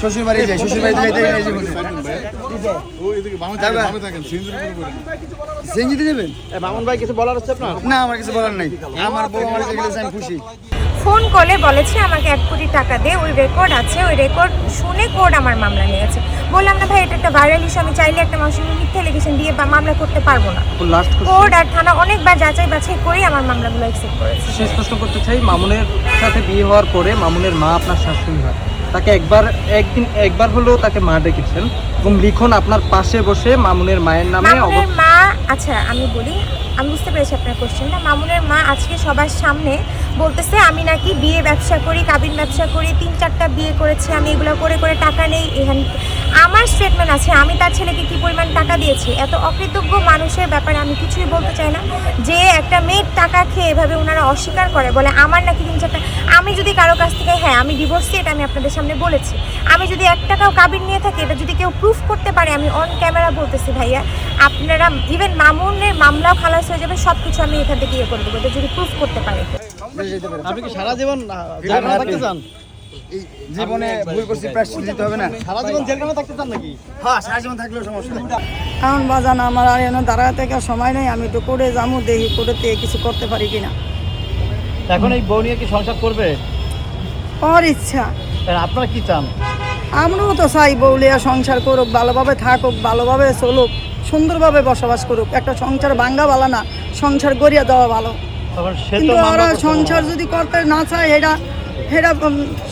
শ্বশুর বাড়ি যাই, শ্বশুর বাড়িতে যাইতে সিএনজিতে যাবেন? মামুন ভাই কিছু বলার আছে আপনার? না, আমার কিছু বলার নাই। আমার বউ আমার কাছে গেলে আমি খুশি। ফোন কলে বলেছে আমাকে 1 কোটি টাকা দে, ওই রেকর্ড আছে, ওই রেকর্ড শুনে কোর্ট আমার মামলা নিয়েছে। বললাম না ভাই, এটা একটা ভাইরাল ইস্যু, আমি চাইলে একটা মানুষের মিথ্যা লিখেশন দিয়ে বা মামলা করতে পারবো না। কোর্ট আর থানা অনেকবার যাচাই বাছাই করে আমার মামলাগুলো অ্যাকসেপ্ট করেছে। শেষ প্রশ্ন করতে চাই, মামুনের সাথে বিয়ে হওয়ার পরে মামুনের মা আপনার শাশুড়ি হয়, তাকে একবার হলেও তাকে মা ডেকেছেন এবং লিখন আপনার পাশে বসে মামুনের মায়ের নামে মামুনের মা, আচ্ছা আমি বলি, আমি বুঝতে পেরেছি আপনার কোশ্চেনটা। মামুনের মা আজকে সবার সামনে বলতেছে আমি নাকি বিয়ে ব্যবসা করি, কাবিন ব্যবসা করি, 3-4টা বিয়ে করেছি, আমি এগুলো করে করে টাকা নেই। এখানে আমার স্টেটমেন্ট আছে, আমি তার ছেলেকে কী পরিমাণ টাকা দিয়েছি। এত অকৃতজ্ঞ মানুষের ব্যাপারে আমি কিছুই বলতে চাই না। যে একটা মেয়ের টাকা খেয়ে এভাবে ওনারা অস্বীকার করে, বলে আমার নাকি 3-4টা। আমি যদি কারো কাছ থেকে, হ্যাঁ আমি ডিভোর্সি, এটা আমি আপনাদের সামনে বলেছি, আমি যদি 1 টাকাও কাবিন নিয়ে থাকি, এটা যদি কেউ প্রুফ করতে পারে, আমি অন ক্যামেরা বলতেছি ভাইয়া, আপনারা ইভেন মামুনের মামলাও খালাস হয়ে যাবে, সব কিছু আমি এখান থেকে ইয়ে করে দেবো, এটা যদি প্রুফ করতে পারে। আপনি কি সারা জীবন থাকতে চান? জীবনে ভুল করছি, প্রায়শ্চিত্ত দিতে হবে না? সারা জীবন জেলখানায় থাকতে চান নাকি? হ্যাঁ, সারা জীবন থাকলেও সমস্যা নেই। এখন বাজান আমার আর এনে দাঁড়ায় থেকে সময় নেই, আমি তো করে যাবো, দেখি কোর্টেতে কিছু করতে পারি কিনা। এখন এই বউ নিয়ে কি সংসার করবে? ওর ইচ্ছা। আপনারা কি চান? আমরাও তো চাই বউলিয়া সংসার করুক, ভালোভাবে থাকুক, ভালোভাবে চলুক, সুন্দরভাবে বসবাস করুক। একটা সংসার ভাঙ্গা ভালো না, সংসার গড়িয়া দেওয়া ভালো। কিন্তু ওরা সংসার যদি করতে না চায়, এটা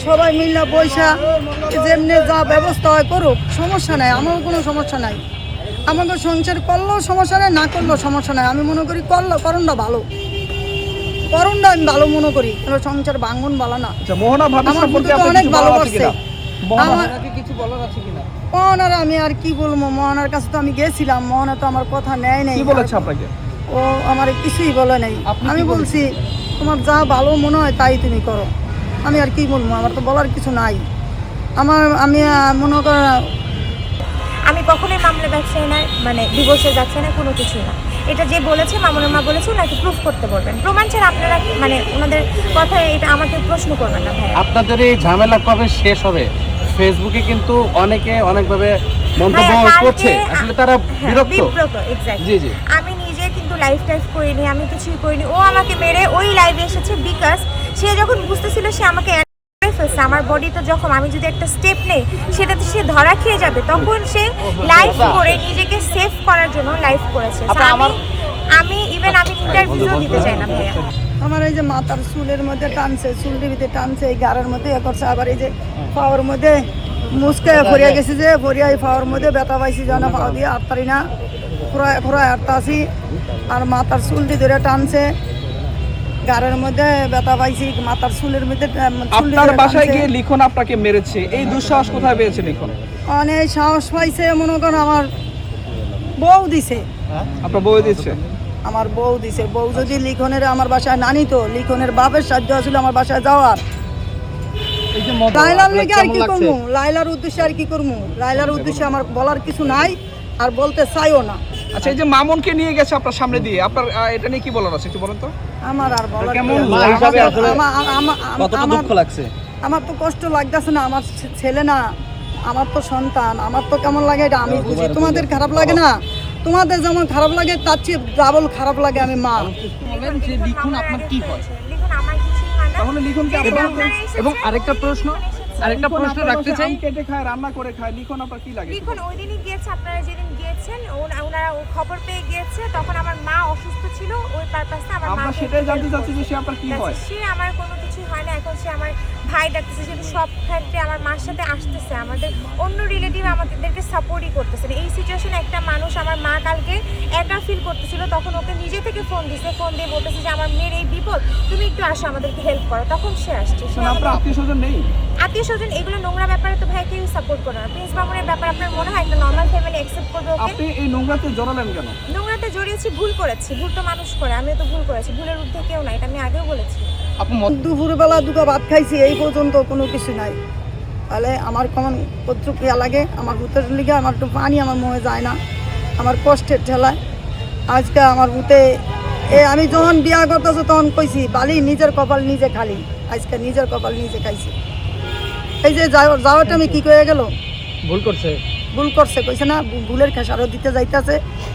সবাই মিলে পয়সা যেমনি যা ব্যবস্থা হয় করুক, সমস্যা নাই, আমারও কোনো সমস্যা নাই। আমাকে সংসার করলেও সমস্যা নেই, না করলেও সমস্যা নাই। আমি মনে করি করণটা ভালো, করণটা আমি ভালো মনে করি। সংসার ভাঙন ভালো না। অনেক ভালোবাসছে মোহনার, আমি আর কি বলবো, মোহনার কাছে তো আমি গেছিলাম, মোহনা তো আমার কথা নেয় নাই। ও আমার কিছুই বলে নাই। আমি বলছি তোমার যা ভালো মনে হয় তাই তুমি করো, আমি আর কি বলবো, আমার তো বলার কিছু নাই। আমি মনে করেন আমি কখনোই মামলা ব্যবসায়ী না, মানে ডিভোর্সে যাচ্ছে না, কোনো কিছুই না। এটা যে বলেছে, মামুনের মা বলেছে, ওনাকে প্রুফ করতে বলবেন, প্রমাণ ছাড়া আপনারা মানে ওনাদের কথা এটা আমাকে প্রশ্ন করবেন না ভাই। আপনাদের এই ঝামেলা কবে শেষ হবে? ফেসবুকে কিন্তু অনেকে অনেকভাবে মন্তব্য করছে, আসলে তারা বিরক্ত। এক্স্যাক্টলি। জি। আমি নিজে কিন্তু লাইভ টাইভ করিনি, আমি কিছুই করিনি। ও আমাকে মেরে ওই লাইভে এসেছে বিকজ সে যখন বুঝতেছিল সে আমাকে ফেলছে, আমার বডি তো যখন আমি যদি একটা স্টেপ নেই সেটাতে সে ধরা খেয়ে যাবে, তখন সে লাইভ করে নিজেকে সেভ করার জন্য লাইভ করেছে। আমি ইভেন আমি ইন্টারভিউ দিতে চাই না ভাইয়া। আমার এই যে মাথার চুলের মধ্যে টানছে, চুলের ভিতরে টানছে, এই গাড়ের মধ্যে এ করছে, আবার এই যে পাওয়ার মধ্যে মুসকে ফরিয়া গেছি, যে ফরিয়া এই পাওয়ার মধ্যে ব্যথা পাইছি, যেন পাওয়া দিয়ে আটতারি না, ফোড়ায় আটতা আছি। আর মাথার চুলটি ধরে টানছে, গাড়ের মধ্যে ব্যথা পাইছি, মাথার চুলের মধ্যে। আপনার বাসায় গিয়ে লিখন আপনাকে মেরেছে, এই দুঃসাহস কোথায় পেয়েছে লিখন? অনেক সাহস পাইছে, মনে করেন আমার বউ দিছে। আপনার বউ দিচ্ছে? আমার বউ দিছে। বউ যদি লিখনের আমার বাসায় না নিত, লিখনের বাপের সাহায্য ছিল আমার বাসায় যাওয়ার। লাইলার লেগে আর কি করবো, লাইলার উদ্দেশ্যে আর কি করবো, লাইলার উদ্দেশ্যে আমার বলার কিছু নাই, আর বলতে চাইও না। আচ্ছা, এই যে মামুনকে নিয়ে গেছে আপনার সামনে দিয়ে, আপনার এটা নিয়ে কি বলার আছে একটু বলেন তো? আমার আর বলার দুঃখ লাগছে। আমার তো কষ্ট লাগতেছে না, আমার ছেলে না, আমার তো সন্তান, আমার তো কেমন লাগে এটা আমি বুঝি। তোমাদের খারাপ লাগে না? তোমাদের যেমন খারাপ লাগে তার চেয়ে ডাবল খারাপ লাগে। আমি মা। লিখন আপনার কি হয়? লিখন আমার কিছুই হয় না। তাহলে লিখন কি আপনার? এবং আরেকটা প্রশ্ন রাখতে চাই, কেটে খায়, রান্না করে খায়, লিখন আপনার কি লাগে? লিখন ওই দিনই গিয়েছে, আপনারা যেদিন গিয়েছেন ওনারা খবর পেয়ে গিয়েছে, তখন আমার মা অসুস্থ ছিল, ওই পারপাসে আমার মা। আমরা সেটাই জানতে চাচ্ছি যে সে আপনার কি হয়? সে আমার কোনো কিছুই হয় না, এখন সে আমার ভাই ডাকতেছে, যেহেতু সব ক্ষেত্রে আমার মার সাথে আসতেছে, আমাদের অন্য রিলেটিভ আমাদেরকে সাপোর্টই করতেছে। এই সিচুয়েশনে একটা মানুষ, আমার মা কালকে একা ফিল করতেছিল, তখন ওকে নিজে থেকে ফোন দিছে, ফোন দিয়ে বলতেছে যে আমার মেয়ের এই বিপদ, তুমি একটু আসো আমাদেরকে হেল্প করো, তখন সে আসছে। আপনার আত্মীয়স্বজন নেই? আত্মীয়স্বজন এগুলো নোংরা ব্যাপারে তো ভাই কেউ সাপোর্ট করে না। প্রিন্স মামুনের ব্যাপার আপনার মনে হয় একটা নর্মাল ফ্যামিলি অ্যাকসেপ্ট করবে ওকে? আপনি এই নোংরাতে জড়ালেন কেন? নোংরাতে জড়িয়েছি, ভুল করেছি, ভুল তো মানুষ করে, আমিও তো ভুল করেছি, ভুলের ঊর্ধ্বে কেউ না, এটা আমি আগেও বলেছি। দুপুরবেলা দুটো ভাত খাইছি, এই পর্যন্ত কোনো কিছু নাই। তাহলে আমার কেমন প্রতিক্রিয়া লাগে, আমার ভূতের লিগে আমার একটু পানি আমার মুখে যায় না, আমার কষ্টের ঠেলায়। আজকে আমার ভূতে আমি যখন বিয়া করতেছো তখন কইছি বালি নিজের কপাল নিজে খালি, আজকে নিজের কপাল নিজে খাইছি। এই যে যাওয়াটা আমি কি কয়ে গেল ভুল করছে ভুল করছে কইছে না ভুলের খেসারত দিতে যাইতেছে